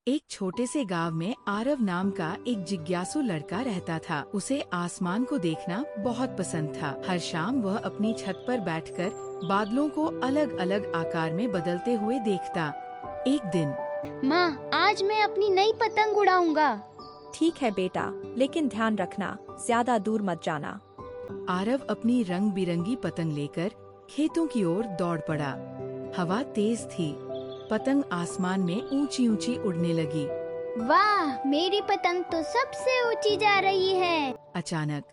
एक छोटे से गांव में आरव नाम का एक जिज्ञासु लड़का रहता था। उसे आसमान को देखना बहुत पसंद था। हर शाम वह अपनी छत पर बैठकर बादलों को अलग अलग आकार में बदलते हुए देखता। एक दिन, माँ, आज मैं अपनी नई पतंग उड़ाऊंगा। ठीक है बेटा, लेकिन ध्यान रखना, ज्यादा दूर मत जाना। आरव अपनी रंग बिरंगी पतंग लेकर खेतों की ओर दौड़ पड़ा। हवा तेज थी। पतंग आसमान में ऊंची ऊंची उड़ने लगी। वाह, मेरी पतंग तो सबसे ऊंची जा रही है। अचानक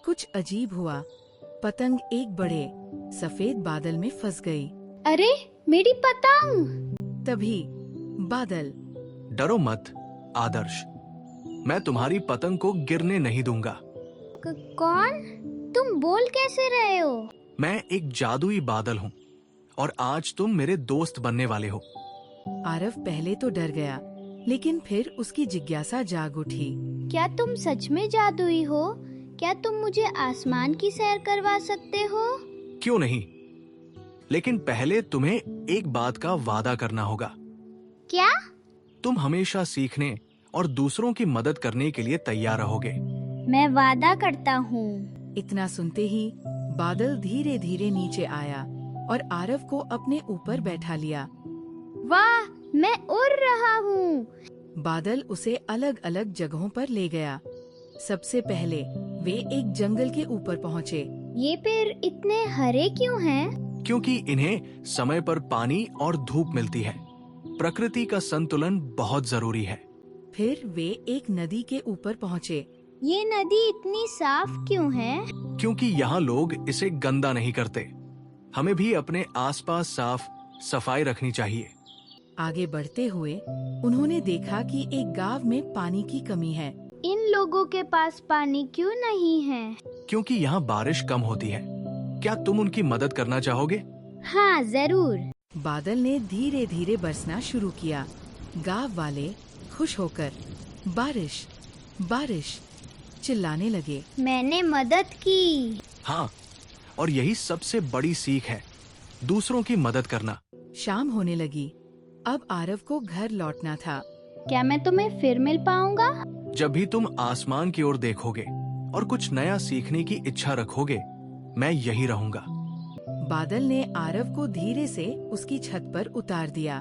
कुछ अजीब हुआ। पतंग एक बड़े सफेद बादल में फंस गई। अरे, मेरी पतंग! तभी बादल, डरो मत आदर्श, मैं तुम्हारी पतंग को गिरने नहीं दूंगा। कौन? तुम बोल कैसे रहे हो? मैं एक जादुई बादल हूँ और आज तुम मेरे दोस्त बनने वाले हो। आरव पहले तो डर गया, लेकिन फिर उसकी जिज्ञासा जाग उठी। क्या तुम सच में जादुई हो? क्या तुम मुझे आसमान की सैर करवा सकते हो? क्यों नहीं, लेकिन पहले तुम्हें एक बात का वादा करना होगा। क्या? तुम हमेशा सीखने और दूसरों की मदद करने के लिए तैयार रहोगे। मैं वादा करता हूँ। इतना सुनते ही बादल धीरे धीरे नीचे आया और आरव को अपने ऊपर बैठा लिया। वाह, मैं उड़ रहा हूँ। बादल उसे अलग अलग जगहों पर ले गया। सबसे पहले वे एक जंगल के ऊपर पहुँचे। ये पेड़ इतने हरे क्यों हैं? क्योंकि इन्हें समय पर पानी और धूप मिलती है। प्रकृति का संतुलन बहुत जरूरी है। फिर वे एक नदी के ऊपर पहुँचे। ये नदी इतनी साफ क्यों है? क्योंकि यहाँ लोग इसे गंदा नहीं करते। हमें भी अपने आसपास साफ सफाई रखनी चाहिए। आगे बढ़ते हुए उन्होंने देखा कि एक गांव में पानी की कमी है। इन लोगों के पास पानी क्यों नहीं है? क्योंकि यहाँ बारिश कम होती है। क्या तुम उनकी मदद करना चाहोगे? हाँ, जरूर। बादल ने धीरे धीरे बरसना शुरू किया। गांव वाले खुश होकर बारिश बारिश चिल्लाने लगे। मैंने मदद की। हाँ, और यही सबसे बड़ी सीख है, दूसरों की मदद करना। शाम होने लगी। अब आरव को घर लौटना था। क्या मैं तुम्हें फिर मिल पाऊंगा? जब भी तुम आसमान की ओर देखोगे और कुछ नया सीखने की इच्छा रखोगे, मैं यही रहूंगा। बादल ने आरव को धीरे से उसकी छत पर उतार दिया।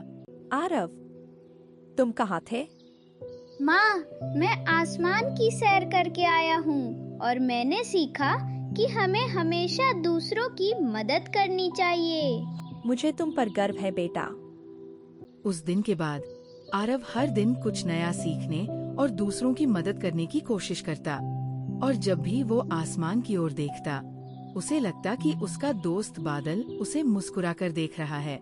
आरव, तुम कहाँ थे? माँ, मैं आसमान की सैर करके आया हूँ और मैंने सीखा कि हमें हमेशा दूसरों की मदद करनी चाहिए। मुझे तुम पर गर्व है बेटा। उस दिन के बाद आरव हर दिन कुछ नया सीखने और दूसरों की मदद करने की कोशिश करता, और जब भी वो आसमान की ओर देखता, उसे लगता कि उसका दोस्त बादल उसे मुस्कुराकर देख रहा है।